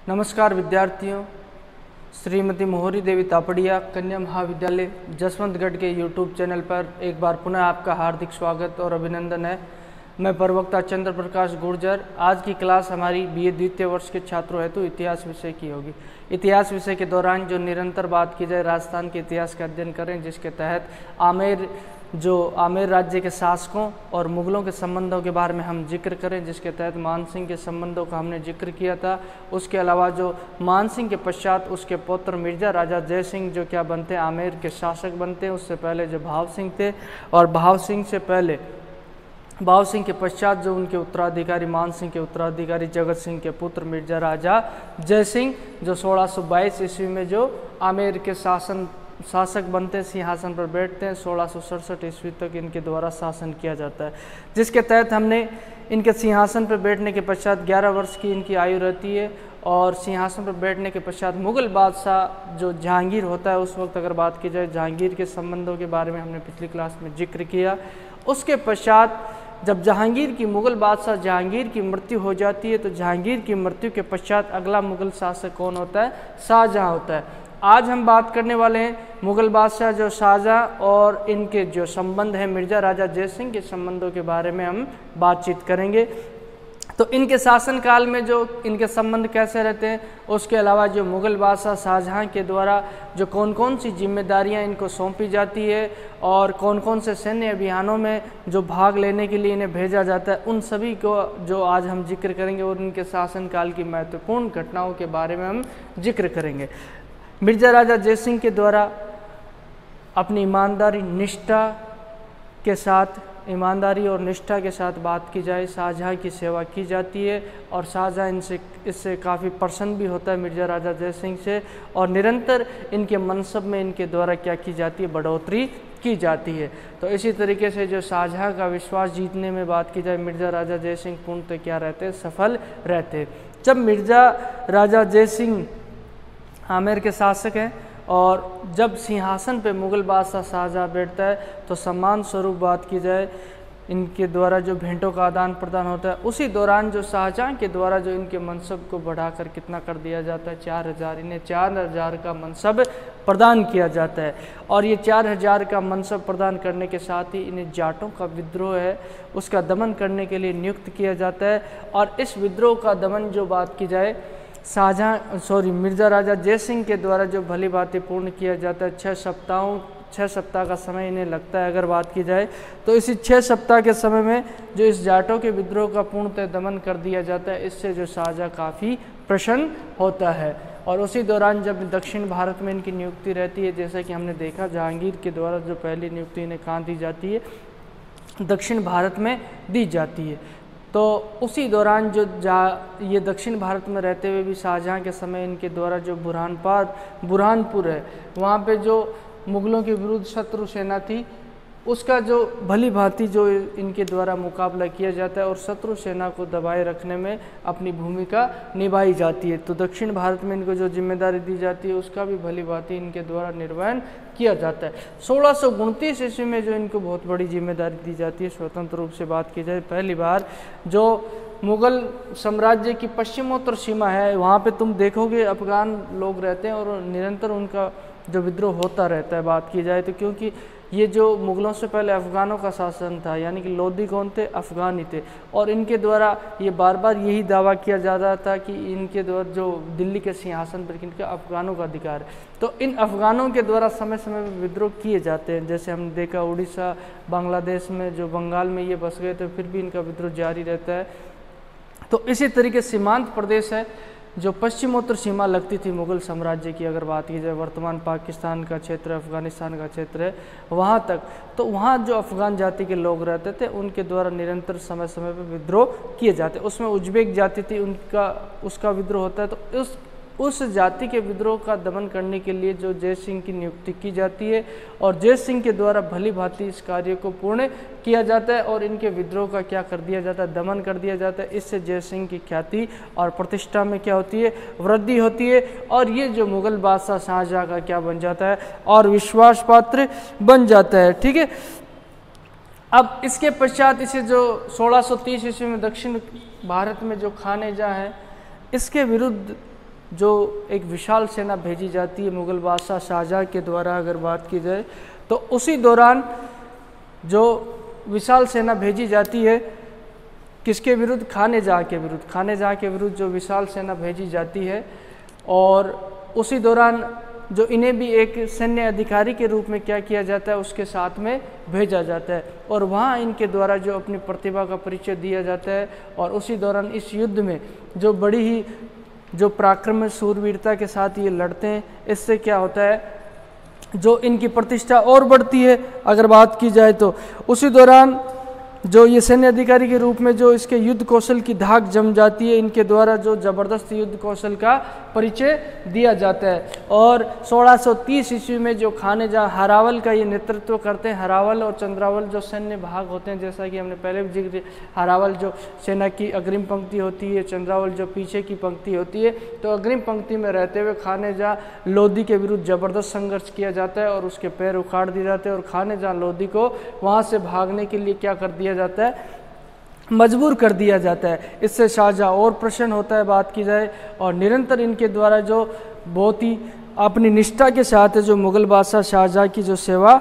नमस्कार विद्यार्थियों, श्रीमती मोहरी देवी तापड़िया कन्या महाविद्यालय जसवंतगढ़ के यूट्यूब चैनल पर एक बार पुनः आपका हार्दिक स्वागत और अभिनंदन है। मैं प्रवक्ता चंद्र प्रकाश गुर्जर। आज की क्लास हमारी बीए द्वितीय वर्ष के छात्रों हेतु इतिहास विषय की होगी। इतिहास विषय के दौरान जो निरंतर बात की जाए राजस्थान के इतिहास का अध्ययन करें, जिसके तहत आमेर राज्य के शासकों और मुगलों के संबंधों के बारे में हम जिक्र करें, जिसके तहत मानसिंह के संबंधों का हमने जिक्र किया था। उसके अलावा जो मानसिंह के पश्चात उसके पुत्र मिर्जा राजा जय सिंह जो क्या बनते हैं, आमेर के शासक बनते हैं। उससे पहले जो भाव सिंह थे और भाव सिंह के पश्चात जो उनके उत्तराधिकारी मानसिंह के उत्तराधिकारी जगत सिंह के पुत्र मिर्जा राजा जय सिंह जो 1622 ईस्वी में जो आमेर के शासक बनते हैं, सिंहासन पर बैठते हैं। 1667 ईस्वी तक इनके द्वारा शासन किया जाता है, जिसके तहत हमने इनके सिंहासन पर बैठने के पश्चात 11 वर्ष की इनकी आयु रहती है। और सिंहासन पर बैठने के पश्चात मुगल बादशाह जो जहांगीर होता है, उस वक्त अगर बात की जाए जहांगीर के संबंधों के बारे में हमने पिछली क्लास में जिक्र किया। उसके पश्चात जब मुगल बादशाह जहांगीर की मृत्यु हो जाती है, तो जहांगीर की मृत्यु के पश्चात अगला मुगल शासक कौन होता है? शाहजहां होता है। आज हम बात करने वाले हैं मुगल बादशाह जो शाहजहां और इनके जो संबंध है मिर्जा राजा जय सिंह के संबंधों के बारे में हम बातचीत करेंगे। तो इनके शासनकाल में जो इनके संबंध कैसे रहते हैं, उसके अलावा जो मुगल बादशाह शाहजहां के द्वारा जो कौन कौन सी जिम्मेदारियां इनको सौंपी जाती है और कौन कौन से सैन्य अभियानों में जो भाग लेने के लिए इन्हें भेजा जाता है, उन सभी को जो आज हम जिक्र करेंगे और इनके शासनकाल की महत्वपूर्ण घटनाओं के बारे में हम जिक्र करेंगे। मिर्जा राजा जय सिंह के द्वारा अपनी ईमानदारी और निष्ठा के साथ बात की जाए, शाहजहां की सेवा की जाती है और शाहजहां इससे काफ़ी प्रसन्न भी होता है मिर्जा राजा जय सिंह से, और निरंतर इनके मनसब में इनके द्वारा क्या की जाती है? बढ़ोतरी की जाती है। तो इसी तरीके से जो शाहजहां का विश्वास जीतने में बात की जाए, मिर्जा राजा जय सिंह पूर्णतः क्या रहते हैं? सफल रहते हैं। जब मिर्जा राजा जय सिंह आमेर के शासक हैं और जब सिंहासन पे मुगल बादशाह शाहजहां बैठता है, तो सम्मान स्वरूप बात की जाए इनके द्वारा जो भेंटों का आदान प्रदान होता है, उसी दौरान जो शाहजहां के द्वारा जो इनके मनसब को बढ़ाकर कितना कर दिया जाता है? 4000। इन्हें 4000 का मनसब प्रदान किया जाता है। और ये 4000 का मनसब प्रदान करने के साथ ही इन्हें जाटों का विद्रोह है उसका दमन करने के लिए नियुक्त किया जाता है। और इस विद्रोह का दमन जो बात की जाए मिर्जा राजा जय सिंह के द्वारा जो भली भांति पूर्ण किया जाता है। 6 सप्ताह का समय इन्हें लगता है। अगर बात की जाए तो इसी 6 सप्ताह के समय में जो इस जाटों के विद्रोह का पूर्णतः दमन कर दिया जाता है, इससे जो शाहजहां काफ़ी प्रसन्न होता है। और उसी दौरान जब दक्षिण भारत में इनकी नियुक्ति रहती है, जैसा कि हमने देखा जहांगीर के द्वारा जो पहली नियुक्ति इन्हें कहाँ दी जाती है? दक्षिण भारत में दी जाती है। तो उसी दौरान ये दक्षिण भारत में रहते हुए भी शाहजहां के समय इनके द्वारा जो बुरहानपुर है, वहाँ पे जो मुगलों के विरुद्ध शत्रु सेना थी, उसका जो भली भांति जो इनके द्वारा मुकाबला किया जाता है और शत्रु सेना को दबाए रखने में अपनी भूमिका निभाई जाती है। तो दक्षिण भारत में इनको जो जिम्मेदारी दी जाती है, उसका भी भली भांति इनके द्वारा निर्वहन किया जाता है। 1629 ईस्वी में जो इनको बहुत बड़ी जिम्मेदारी दी जाती है, स्वतंत्र रूप से बात की जाए, पहली बार जो मुगल साम्राज्य की पश्चिमोत्तर सीमा है, वहाँ पे तुम देखोगे अफगान लोग रहते हैं और निरंतर उनका जो विद्रोह होता रहता है। बात की जाए तो क्योंकि ये जो मुगलों से पहले अफ़गानों का शासन था, यानी कि लोधी कौन थे? अफ़गानी थे। और इनके द्वारा ये बार बार यही दावा किया जा रहा था कि इनके द्वारा जो दिल्ली के सिंहासन पर इनका अफ़गानों का अधिकार है। तो इन अफ़गानों के द्वारा समय समय में विद्रोह किए जाते हैं। जैसे हमने देखा उड़ीसा, बांग्लादेश में जो बंगाल में ये बस गए थे, फिर भी इनका विद्रोह जारी रहता है। तो इसी तरीके सीमांत प्रदेश है जो पश्चिमोत्तर सीमा लगती थी मुगल साम्राज्य की, अगर बात की जाए वर्तमान पाकिस्तान का क्षेत्र, अफगानिस्तान का क्षेत्र है, वहाँ तक, तो वहाँ जो अफगान जाति के लोग रहते थे, उनके द्वारा निरंतर समय समय पर विद्रोह किए जाते। उसमें उज्बेक जाति थी, उसका विद्रोह होता है। तो उस जाति के विद्रोह का दमन करने के लिए जो जय सिंह की नियुक्ति की जाती है और जय सिंह के द्वारा भली भांति इस कार्य को पूर्ण किया जाता है और इनके विद्रोह का क्या कर दिया जाता है? दमन कर दिया जाता है। इससे जय सिंह की ख्याति और प्रतिष्ठा में क्या होती है? वृद्धि होती है। और ये जो मुगल बादशाह शाहजहां का क्या बन जाता है? और विश्वास पात्र बन जाता है। ठीक है। अब इसके पश्चात इसे जो 1630 ईस्वी में दक्षिण भारत में जो खानेजा है, इसके विरुद्ध जो एक विशाल सेना भेजी जाती है मुग़ल बादशाह शाहजहाँ के द्वारा अगर बात की जाए, तो उसी दौरान जो विशाल सेना भेजी जाती है किसके विरुद्ध, खाने जहाँ के विरुद्ध, खाने जहाँ के विरुद्ध जो विशाल सेना भेजी जाती है, और उसी दौरान जो इन्हें भी एक सैन्य अधिकारी के रूप में क्या किया जाता है, उसके साथ में भेजा जाता है और वहाँ इनके द्वारा जो अपनी प्रतिभा का परिचय दिया जाता है। और उसी दौरान इस युद्ध में जो बड़ी ही जो पराक्रम सूरवीरता के साथ ये लड़ते हैं, इससे क्या होता है, जो इनकी प्रतिष्ठा और बढ़ती है। अगर बात की जाए तो उसी दौरान जो ये सैन्य अधिकारी के रूप में जो इसके युद्ध कौशल की धाक जम जाती है, इनके द्वारा जो ज़बरदस्त युद्ध कौशल का परिचय दिया जाता है। और 1630 ईस्वी में जो खाने जहाँ हरावल का ये नेतृत्व करते हैं, हरावल और चंद्रावल जो सैन्य भाग होते हैं, जैसा कि हमने पहले भी जिक्र, हरावल जो सेना की अग्रिम पंक्ति होती है, चंद्रावल जो पीछे की पंक्ति होती है, तो अग्रिम पंक्ति में रहते हुए खाने जहाँ लोधी के विरुद्ध ज़बरदस्त संघर्ष किया जाता है और उसके पैर उखाड़ दिए जाते हैं और खाने जहाँ लोधी को वहाँ से भागने के लिए क्या कर दिया जाता है, मजबूर कर दिया जाता है। इससे शाहजहाँ और प्रसन्न होता है बात की जाए, और निरंतर इनके द्वारा जो बहुत ही अपनी निष्ठा के साथ जो मुग़ल बादशाह शाहजहाँ की जो सेवा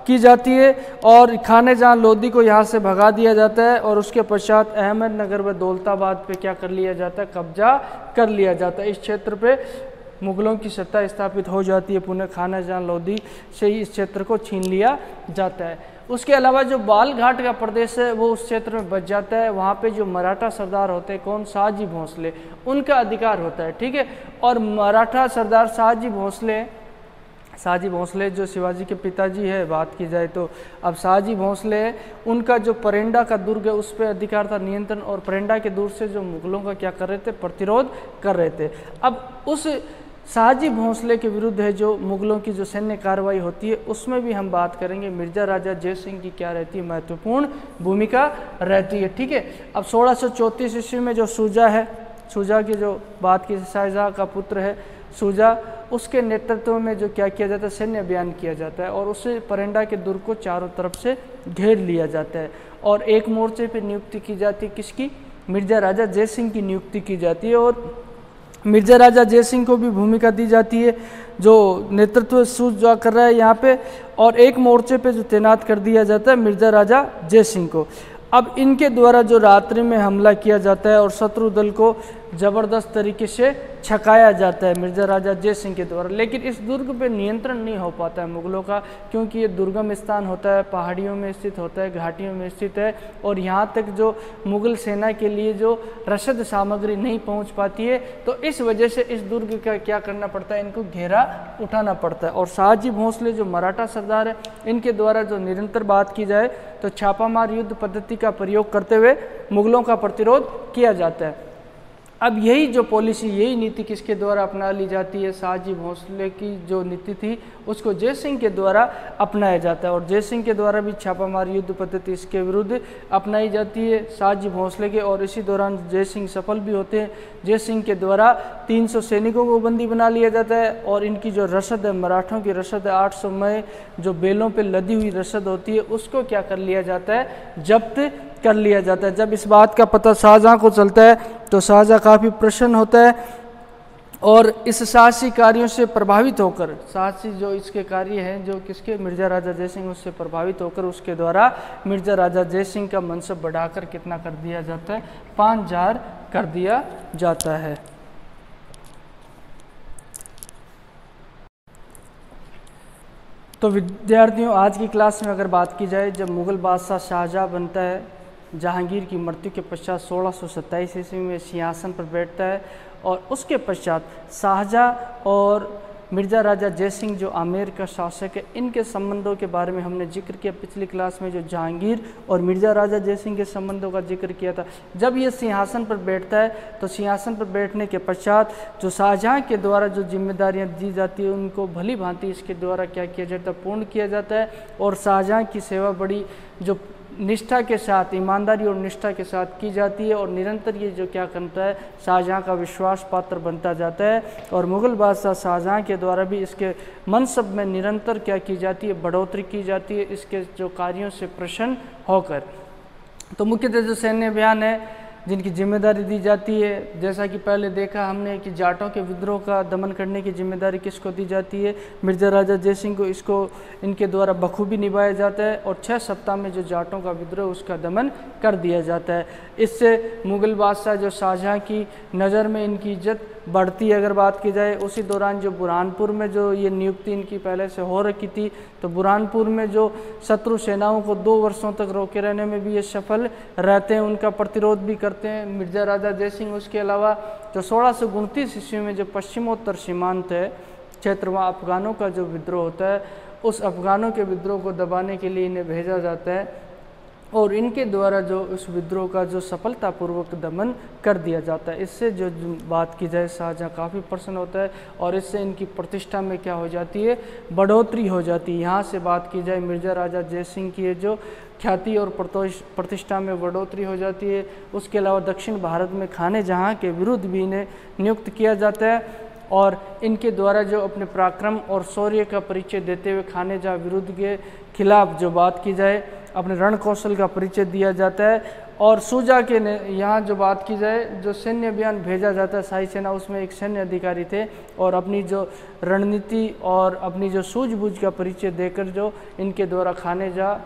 की जाती है, और खाने जहाँ लोधी को यहाँ से भगा दिया जाता है और उसके पश्चात अहमदनगर व दौलताबाद पे क्या कर लिया जाता है, कब्जा कर लिया जाता है। इस क्षेत्र पे मुग़लों की सत्ता स्थापित हो जाती है, पुनः खाना जहाँ लोधी से ही इस क्षेत्र को छीन लिया जाता है। उसके अलावा जो बालघाट का प्रदेश है वो उस क्षेत्र में बच जाता है। वहाँ पे जो मराठा सरदार होते हैं, कौन, शाहजी भोंसले, उनका अधिकार होता है, ठीक है। और मराठा सरदार शाहजी भोंसले जो शिवाजी के पिताजी है बात की जाए तो, अब शाहजी भोंसले उनका जो परेंडा का दुर्ग है उस पर अधिकार था, नियंत्रण, और परेंडा के दूर से जो मुग़लों का क्या कर रहे थे, प्रतिरोध कर रहे थे। अब उस शाहजी भोंसले के विरुद्ध है जो मुग़लों की जो सैन्य कार्रवाई होती है, उसमें भी हम बात करेंगे मिर्ज़ा राजा जय सिंह की क्या रहती है, महत्वपूर्ण भूमिका रहती है, ठीक है। अब 1634 ईस्वी में जो शुजा है, शुजा की जो बात की, शाहजहाँ का पुत्र है शुजा, उसके नेतृत्व में जो क्या किया जाता है, सैन्य अभियान किया जाता है और उससे परेंडा के दुर्ग को चारों तरफ से घेर लिया जाता है। और एक मोर्चे पर नियुक्ति की जाती है, किसकी, मिर्ज़ा राजा जय सिंह की नियुक्ति की जाती है, और मिर्ज़ा राजा जय सिंह को भी भूमिका दी जाती है जो नेतृत्व शुजा कर रहा है यहाँ पे, और एक मोर्चे पे जो तैनात कर दिया जाता है मिर्ज़ा राजा जय सिंह को। अब इनके द्वारा जो रात्रि में हमला किया जाता है और शत्रु दल को ज़बरदस्त तरीके से छकाया जाता है मिर्ज़ा राजा जय सिंह के द्वारा, लेकिन इस दुर्ग पे नियंत्रण नहीं हो पाता है मुग़लों का, क्योंकि ये दुर्गम स्थान होता है, पहाड़ियों में स्थित होता है, घाटियों में स्थित है, और यहाँ तक जो मुग़ल सेना के लिए जो रसद सामग्री नहीं पहुँच पाती है, तो इस वजह से इस दुर्ग का क्या करना पड़ता है, इनको घेरा उठाना पड़ता है। और शाहजी भोंसले जो मराठा सरदार है, इनके द्वारा जो निरंतर बात की जाए तो छापामार युद्ध पद्धति का प्रयोग करते हुए मुग़लों का प्रतिरोध किया जाता है। अब यही जो पॉलिसी, यही नीति किसके द्वारा अपना ली जाती है, शाहजी भोंसले की जो नीति थी उसको जय सिंह के द्वारा अपनाया जाता है, और जय सिंह के द्वारा भी छापामार युद्ध पद्धति इसके विरुद्ध अपनाई जाती है शाहजी भोंसले के। और इसी दौरान जय सिंह सफल भी होते हैं। जय सिंह के द्वारा 300 सैनिकों को बंदी बना लिया जाता है, और इनकी जो रसद है, मराठों की रसद है 800 में जो बेलों पे लदी हुई रसद होती है, उसको क्या कर लिया जाता है, जब्त कर लिया जाता है। जब इस बात का पता शाहजहाँ को चलता है तो शाहजहाँ काफ़ी प्रसन्न होता है, और इस साहसी कार्यों से प्रभावित होकर, साहसी जो इसके कार्य हैं जो किसके, मिर्ज़ा राजा जय सिंह, उससे प्रभावित होकर उसके द्वारा मिर्ज़ा राजा जय सिंह का मनसब बढ़ाकर कितना कर दिया जाता है, 5000 कर दिया जाता है। तो विद्यार्थियों, आज की क्लास में अगर बात की जाए, जब मुग़ल बादशाह शाहजहाँ बनता है, जहांगीर की मृत्यु के पश्चात 1627 ईस्वी में सिंहासन पर बैठता है, और उसके पश्चात शाहजहाँ और मिर्ज़ा राजा जय सिंह जो आमेर का शासक है, इनके संबंधों के बारे में हमने जिक्र किया पिछली क्लास में, जो जहांगीर और मिर्ज़ा राजा जय सिंह के संबंधों का जिक्र किया था। जब ये सिंहासन पर बैठता है तो सिंहासन पर बैठने के पश्चात जो शाहजहाँ के द्वारा जो जिम्मेदारियां दी जाती है उनको भली भांति इसके द्वारा क्या किया जाता है, पूर्ण किया जाता है, और शाहजहाँ की सेवा बड़ी जो निष्ठा के साथ, ईमानदारी और निष्ठा के साथ की जाती है, और निरंतर ये जो क्या करता है, शाहजहाँ का विश्वास पात्र बनता जाता है, और मुग़ल बादशाह शाहजहाँ के द्वारा भी इसके मनसब में निरंतर क्या की जाती है, बढ़ोतरी की जाती है, इसके जो कार्यों से प्रसन्न होकर। तो मुख्यतः जो सैन्य अभियान है जिनकी जिम्मेदारी दी जाती है। जैसा कि पहले देखा हमने कि जाटों के विद्रोह का दमन करने की जिम्मेदारी किसको दी जाती है, मिर्ज़ा राजा जयसिंह को। इसको इनके द्वारा बखूबी निभाया जाता है और 6 सप्ताह में जो जाटों का विद्रोह उसका दमन कर दिया जाता है। इससे मुग़ल बादशाह जो शाहजहाँ की नज़र में इनकी इज्जत बढ़ती है। अगर बात की जाए उसी दौरान जो बुरहानपुर में जो ये नियुक्ति इनकी पहले से हो रखी थी, तो बुरहानपुर में जो शत्रु सेनाओं को 2 वर्षों तक रोके रहने में भी ये सफल रहते हैं, उनका प्रतिरोध भी करते हैं मिर्ज़ा राजा जयसिंह। उसके अलावा जो 1629 ईस्वी में जो पश्चिमोत्तर सीमांत है क्षेत्र, वहाँ अफ़गानों का जो विद्रोह होता है, उस अफ़गानों के विद्रोह को दबाने के लिए इन्हें भेजा जाता है और इनके द्वारा जो उस विद्रोह का जो सफलतापूर्वक दमन कर दिया जाता है। इससे जो बात की जाए शाहजहाँ काफ़ी प्रसन्न होता है और इससे इनकी प्रतिष्ठा में क्या हो जाती है, बढ़ोतरी हो जाती है। यहाँ से बात की जाए मिर्ज़ा राजा जयसिंह की जो ख्याति और प्रतिष्ठा में बढ़ोतरी हो जाती है। उसके अलावा दक्षिण भारत में खाने जहाँ के विरुद्ध भी इन्हें नियुक्त किया जाता है और इनके द्वारा जो अपने पराक्रम और शौर्य का परिचय देते हुए खाने जहाँ विरुद्ध के खिलाफ जो बात की जाए अपने रण कौशल का परिचय दिया जाता है। और सूजा के यहाँ जो बात की जाए जो सैन्य अभियान भेजा जाता है शाही सेना, उसमें एक सैन्य अधिकारी थे और अपनी जो रणनीति और अपनी जो सूझबूझ का परिचय देकर जो इनके द्वारा खानेजा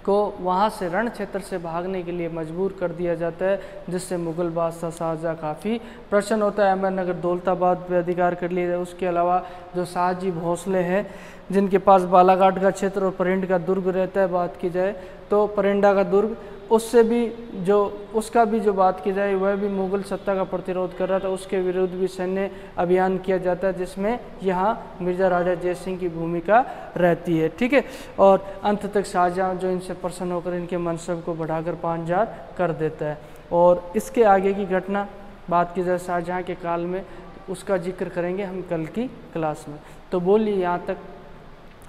को वहाँ से रण क्षेत्र से भागने के लिए मजबूर कर दिया जाता है, जिससे मुग़ल बादशाह शाहजहाँ काफ़ी प्रसन्न होता है। अहमदनगर दौलताबाद पे अधिकार कर लिया जाए। उसके अलावा जो शाहजी भोसले हैं जिनके पास बालाघाट का क्षेत्र और परिंड का दुर्ग रहता है, बात की जाए तो परिंडा का दुर्ग, उससे भी जो उसका भी जो बात की जाए वह भी मुग़ल सत्ता का प्रतिरोध कर रहा था, उसके विरुद्ध भी सैन्य अभियान किया जाता है, जिसमें यहाँ मिर्ज़ा राजा जयसिंह की भूमिका रहती है। ठीक है, और अंत तक शाहजहाँ जो इनसे प्रसन्न होकर इनके मनसब को बढ़ाकर 5000 कर देता है। और इसके आगे की घटना बात की जाए शाहजहाँ के काल में, उसका जिक्र करेंगे हम कल की क्लास में। तो बोलिए यहाँ तक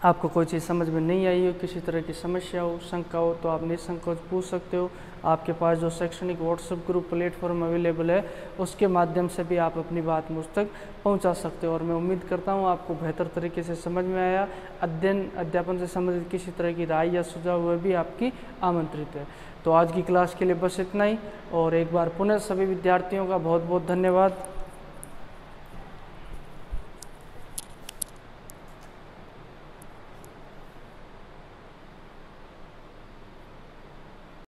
आपको कोई चीज़ समझ में नहीं आई हो, किसी तरह की समस्या हो, शंका हो, तो आप निसंकोच पूछ सकते हो। आपके पास जो शैक्षणिक व्हाट्सएप ग्रुप प्लेटफॉर्म अवेलेबल है, उसके माध्यम से भी आप अपनी बात मुझ तक पहुंचा सकते हो। और मैं उम्मीद करता हूं आपको बेहतर तरीके से समझ में आया। अध्यापन से संबंधित किसी तरह की राय या सुझाव हुए भी आपकी आमंत्रित है। तो आज की क्लास के लिए बस इतना ही, और एक बार पुनः सभी विद्यार्थियों का बहुत बहुत धन्यवाद।